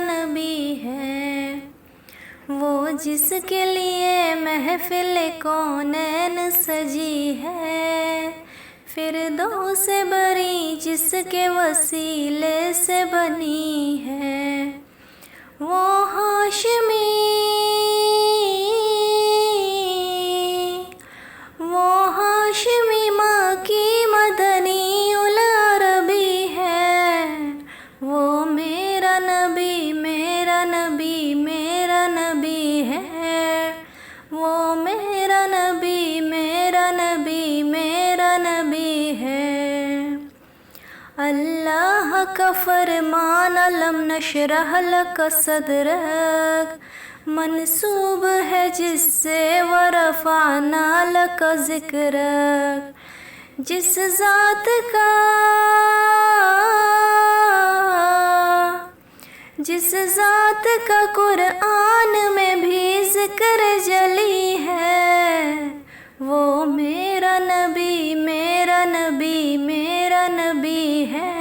نبی ہے، وہ جس کے لیے محفل کونین سجی ہے، فردوس بری جس کے وسیلے سے بنی ہے، وہ ہاشمی مکی مدنی العربی ہے، وہ میرا نبی میرا نبی میرا نبی ہے، وہ میرا نبی میرا نبی میرا نبی ہے۔ اللہ کا فرمان علم نشرح لک صدرک منسوب ہے جس سے ورفعنا لک ذکرک، جس ذات کا قرآن میں بھی ذکر جلی ہے، وہ میرا نبی میرا نبی میرا نبی ہے۔